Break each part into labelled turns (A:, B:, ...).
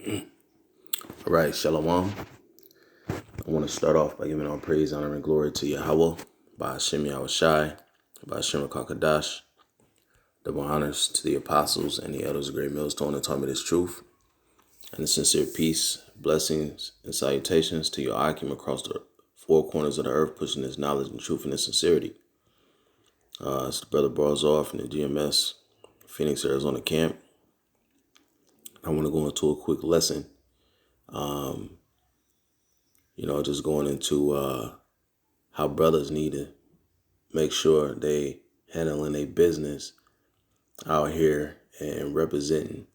A: All right, Shalom. I want to start off by giving all praise, honor, and glory to Yahweh, by Ahchyam Yahweh by Hashem Kakadash. Double honors to the apostles and the elders of Great Millstone and taught me this truth. And a sincere peace, blessings, and salutations to your Ahchyam across the four corners of the earth, pushing this knowledge and truth and this sincerity. It's the brother Barzar from the GMS, Phoenix, Arizona camp. I want to go into a quick lesson. Just going into how brothers need to make sure they handling their business out here and representing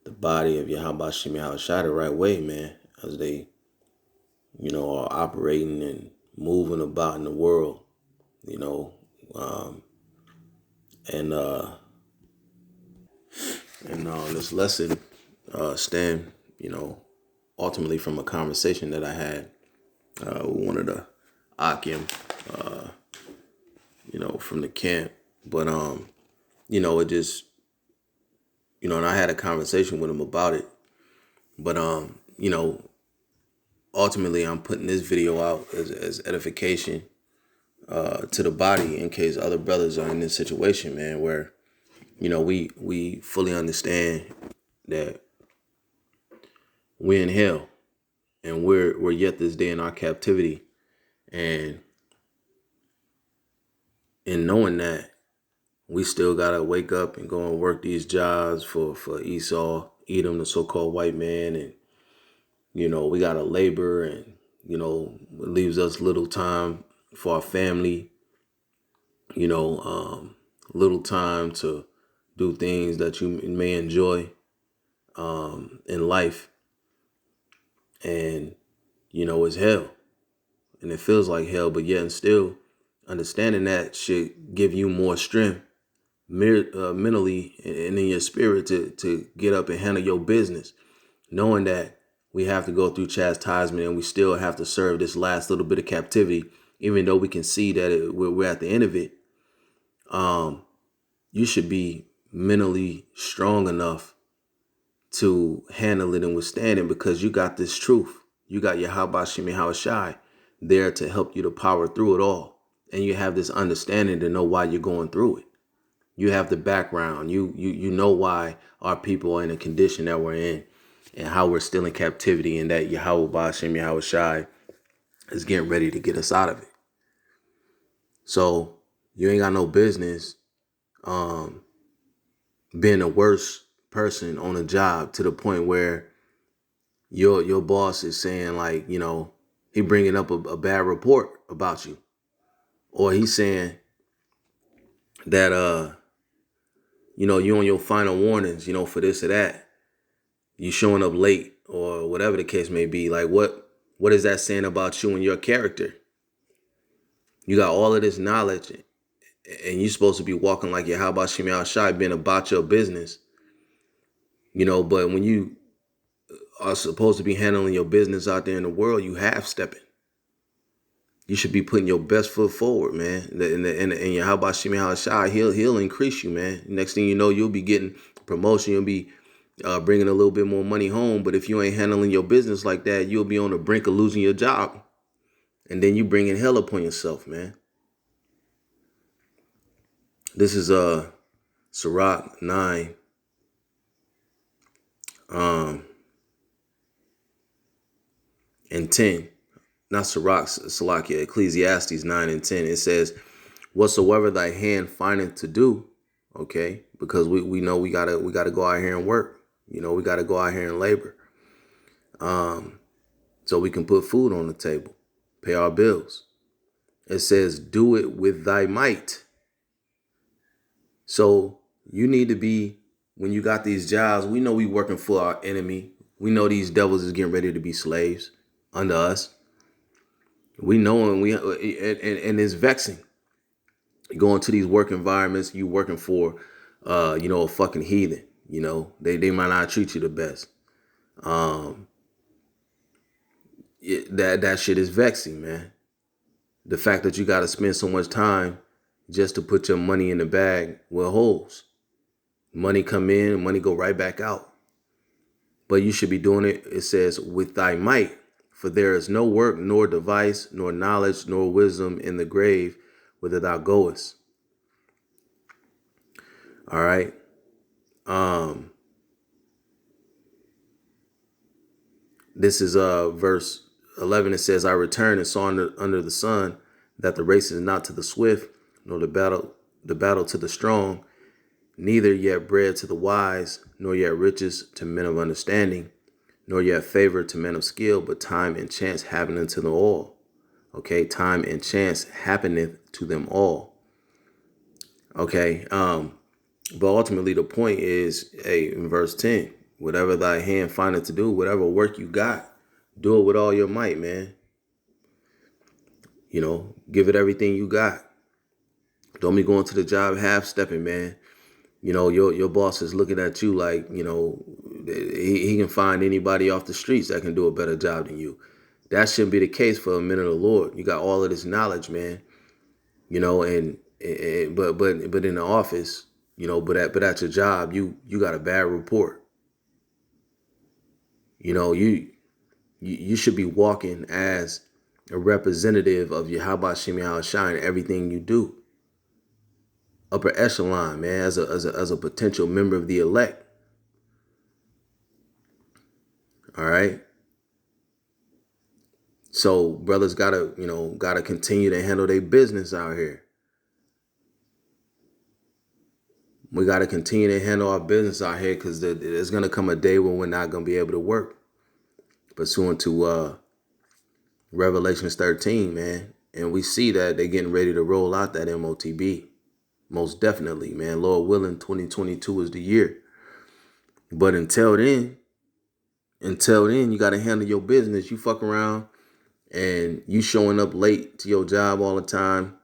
A: the body of Yahweh Shem Yahushua the right way, man, as they, are operating and moving about in the world, and this lesson stem, ultimately from a conversation that I had with one of the Ahchyam, from the camp. But it just, and I had a conversation with him about it. But ultimately I'm putting this video out as edification to the body in case other brothers are in this situation, man, where, we fully understand that we're in hell and we're yet this day in our captivity. And in knowing that, we still gotta wake up and go and work these jobs for Esau, Edom, the so-called white man, and we gotta labor, and it leaves us little time for our family. Little time to do things that you may enjoy in life, and it's hell, and it feels like hell, but yet and still understanding that should give you more strength mentally and in your spirit to get up and handle your business, knowing that we have to go through chastisement and we still have to serve this last little bit of captivity, even though we can see that we're at the end of it. You should be mentally strong enough to handle it and withstand it, because you got this truth. You got Yahweh Shem Yahushua there to help you to power through it all. And you have this understanding to know why you're going through it. You have the background. You know why our people are in the condition that we're in and how we're still in captivity, and that Yahweh Shem Yahushua is getting ready to get us out of it. So you ain't got no business being a worse person on a job to the point where your boss is saying, like, he bringing up a bad report about you, or he's saying that you on your final warnings, for this or that, you showing up late or whatever the case may be. Like, what is that saying about you and your character? You got all of this knowledge, and you're supposed to be walking like your how about Shem Yahushua, being about your business, but when you are supposed to be handling your business out there in the world, you half stepping. You should be putting your best foot forward, man. And your how about Shem Yahushua, he'll increase you, man. Next thing you know, you'll be getting promotion. You'll be bringing a little bit more money home. But if you ain't handling your business like that, you'll be on the brink of losing your job. And then you bringing hell upon yourself, man. This is Sirach 9. And 10. Not Sirach, Salakia, Ecclesiastes 9 and 10. It says, whatsoever thy hand findeth to do, okay, because we know we gotta go out here and work. We gotta go out here and labor. So we can put food on the table, pay our bills. It says, do it with thy might. So you need to be, when you got these jobs, we know we working for our enemy. We know these devils is getting ready to be slaves under us. We know, and it's vexing. Going to these work environments, you working for, a fucking heathen. They might not treat you the best. That shit is vexing, man. The fact that you got to spend so much time just to put your money in the bag with holes. Money come in, money go right back out. but you should be doing it, it says, with thy might. For there is no work, nor device, nor knowledge, nor wisdom in the grave whither thou goest. All right. This is verse 11. It says, I returned and saw under the sun that the race is not to the swift, nor the battle to the strong, neither yet bread to the wise, nor yet riches to men of understanding, nor yet favor to men of skill, but time and chance happening to them all. Okay, time and chance happeneth to them all. Okay, but ultimately the point is, hey, in verse 10, whatever thy hand findeth to do, whatever work you got, do it with all your might, man. You know, give it everything you got. Don't be going to the job half-stepping, man. You know, your boss is looking at you like, you know, he can find anybody off the streets that can do a better job than you. That shouldn't be the case for a man of the Lord. You got all of this knowledge, man. You know, but in the office, you know, but at your job, you got a bad report. You know, you should be walking as a representative of Yahweh Shem Shine everything you do. Upper echelon, man, as a potential member of the elect. All right. So brothers gotta continue to handle their business out here. We gotta continue to handle our business out here, because there's gonna come a day when we're not gonna be able to work. Pursuant to Revelations 13, man. And we see that they're getting ready to roll out that MOTB. Most definitely, man. Lord willing, 2022 is the year. But until then, you got to handle your business. You fuck around and you showing up late to your job all the time,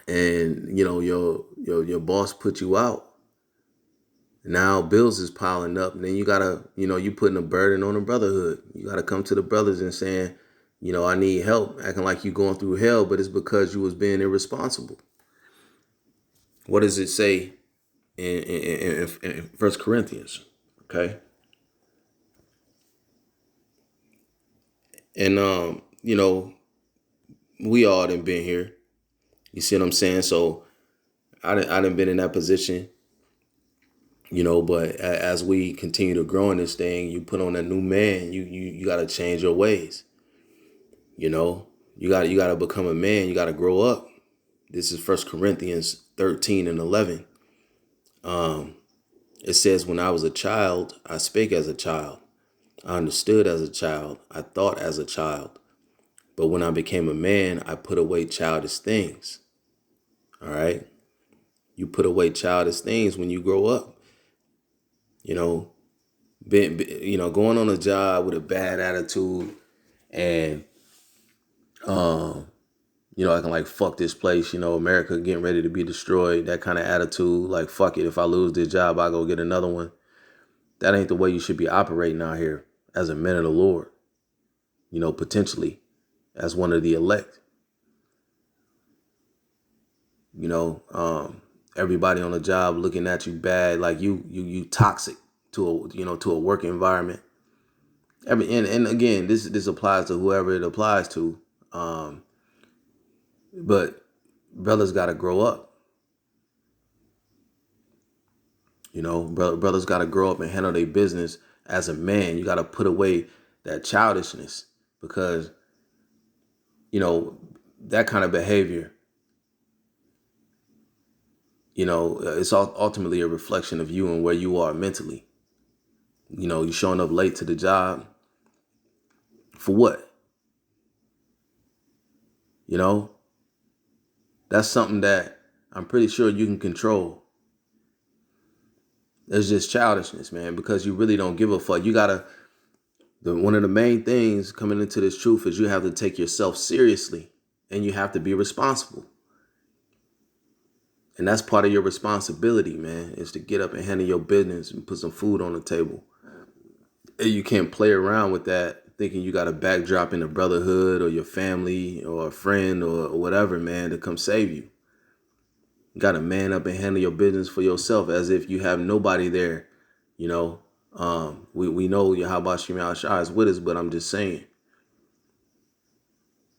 A: and you know your boss put you out. Now bills is piling up, and then you gotta, you putting a burden on the brotherhood. You gotta come to the brothers and saying, I need help, acting like you going through hell, but it's because you was being irresponsible. What does it say in 1 Corinthians? Okay. And, we all done been here. You see what I'm saying? So I done been in that position, but as we continue to grow in this thing, you put on a new man, you got to change your ways. You got to become a man. You got to grow up. This is 1 Corinthians 13 and 11. It says, when I was a child, I spake as a child. I understood as a child. I thought as a child. But when I became a man, I put away childish things. All right. You put away childish things when you grow up. Going on a job with a bad attitude and, acting like fuck this place, America getting ready to be destroyed. That kind of attitude, like, fuck it. If I lose this job, I'll go get another one. That ain't the way you should be operating out here as a man of the Lord, potentially as one of the elect. Everybody on the job looking at you bad, like you toxic to a work environment. And again, this applies to whoever it applies to. But brothers got to grow up. Brothers got to grow up and handle their business as a man. You got to put away that childishness, because, that kind of behavior, it's ultimately a reflection of you and where you are mentally. You showing up late to the job for what? That's something that I'm pretty sure you can control. It's just childishness, man, because you really don't give a fuck. One of the main things coming into this truth is you have to take yourself seriously, and you have to be responsible. And that's part of your responsibility, man, is to get up and handle your business and put some food on the table. And you can't play around with that, thinking you got a backdrop in the brotherhood or your family or a friend or whatever, man, to come save you. You got to man up and handle your business for yourself, as if you have nobody there, We know Yahweh Shemi Shai is with us, but I'm just saying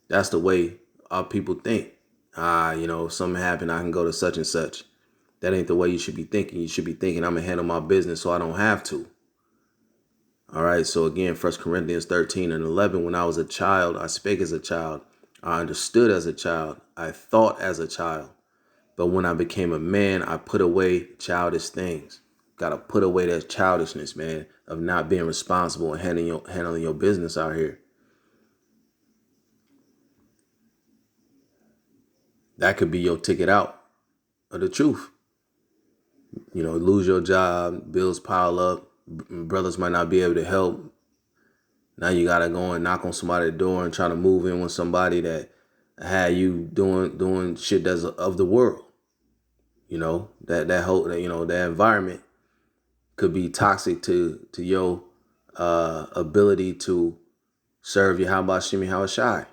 A: that's the way our people think. If something happened, I can go to such and such. That ain't the way you should be thinking. You should be thinking, I'm gonna handle my business so I don't have to. All right. So again, 1 Corinthians 13:11, when I was a child, I spake as a child. I understood as a child. I thought as a child. But when I became a man, I put away childish things. Got to put away that childishness, man, of not being responsible and handling your business out here. That could be your ticket out of the truth. Lose your job, bills pile up, brothers might not be able to help. Now you got to go and knock on somebody's door and try to move in with somebody that had you doing shit that's of the world. That whole, that environment could be toxic to your ability to serve Yahweh Shemi Hawashai.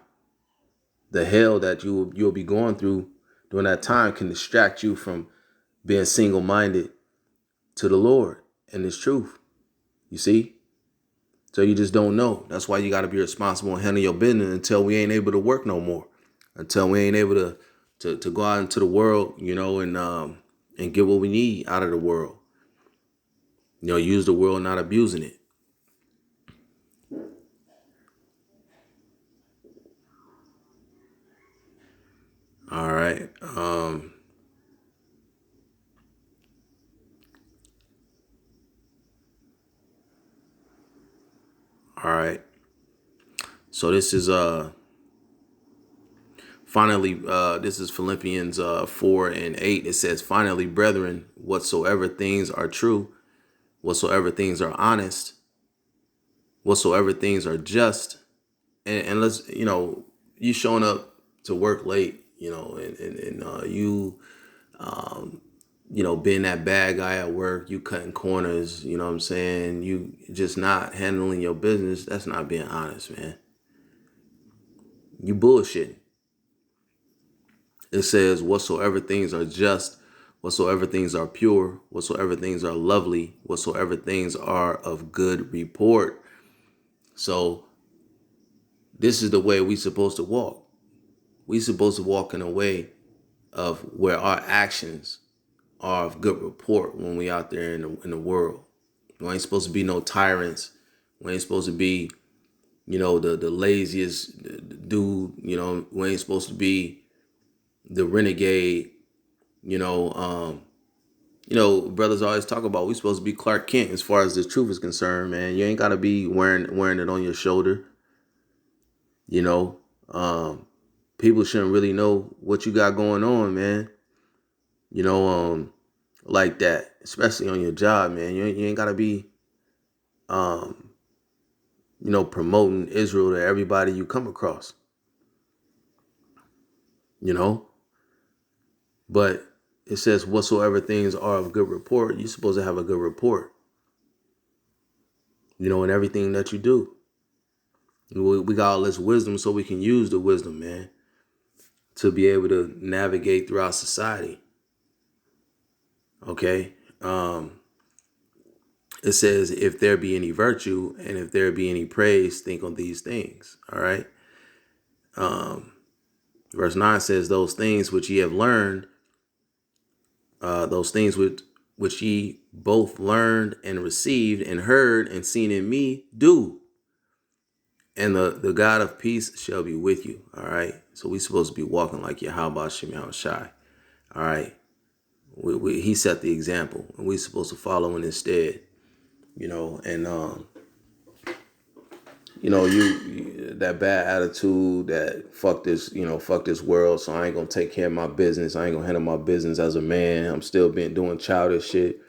A: The hell that you'll be going through during that time can distract you from being single-minded to the Lord and His truth. You see? So you just don't know. That's why you got to be responsible and handle your business until we ain't able to work no more. Until we ain't able to go out into the world, and get what we need out of the world. Use the world, not abusing it. All right. All right. So this is finally this is Philippians 4:8. It says, finally, brethren, whatsoever things are true, whatsoever things are honest, whatsoever things are just, and let's, you showing up to work late, and you being that bad guy at work, you cutting corners, you know what I'm saying? You just not handling your business. That's not being honest, man. You bullshitting. It says, whatsoever things are just, whatsoever things are pure, whatsoever things are lovely, whatsoever things are of good report. So this is the way we supposed to walk. We supposed to walk in a way of where our actions are of good report when we out there in the world. We ain't supposed to be no tyrants. We ain't supposed to be, the laziest dude. We ain't supposed to be the renegade. Brothers always talk about we supposed to be Clark Kent as far as the truth is concerned, man. You ain't gotta be wearing it on your shoulder. You know, people shouldn't really know what you got going on, man. You know, like that, especially on your job, man. You ain't gotta be, um, promoting Israel to everybody you come across. You know, but it says whatsoever things are of good report. You're supposed to have a good report. In everything that you do. We got all this wisdom so we can use the wisdom, man, to be able to navigate throughout society. Okay. It says, if there be any virtue and if there be any praise, think on these things. All right. Verse 9 says, those things which ye have learned, those things which ye both learned and received and heard and seen in me, do. And the God of peace shall be with you. All right. So we supposed to be walking like Yahweh Shemi Shai. All right. He set the example, and we supposed to follow in his stead. And you that bad attitude, that fuck this world. So I ain't gonna take care of my business. I ain't gonna handle my business as a man. I'm still doing childish shit.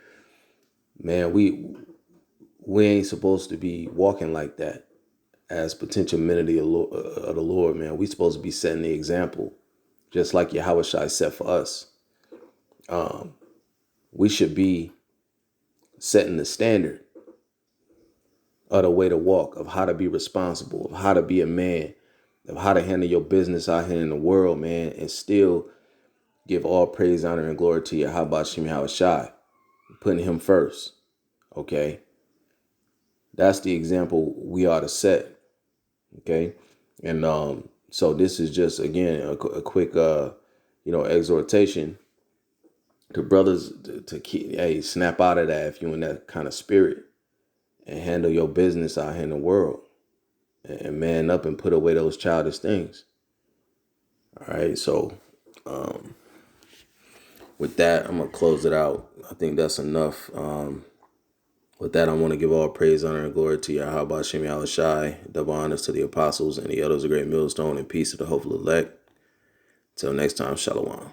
A: Man, we ain't supposed to be walking like that as potential men of the Lord, man. We supposed to be setting the example, just like Yahweh Shai set for us. We should be setting the standard of the way to walk, of how to be responsible, of how to be a man, of how to handle your business out here in the world, man, and still give all praise, honor, and glory to Yahweh Shemi Hawashai, putting him first. Okay. That's the example we are to set. Okay. And so this is just, again, a quick, exhortation to brothers to keep, hey, snap out of that if you're in that kind of spirit, and handle your business out here in the world, and man up and put away those childish things. All right. So with that, I'm going to close it out. I think that's enough. With that, I want to give all praise, honor, and glory to Yahweh Hashem Yahushai, double honors to the apostles and the elders of great millstone, and peace to the hopeful elect. Till next time, shalom.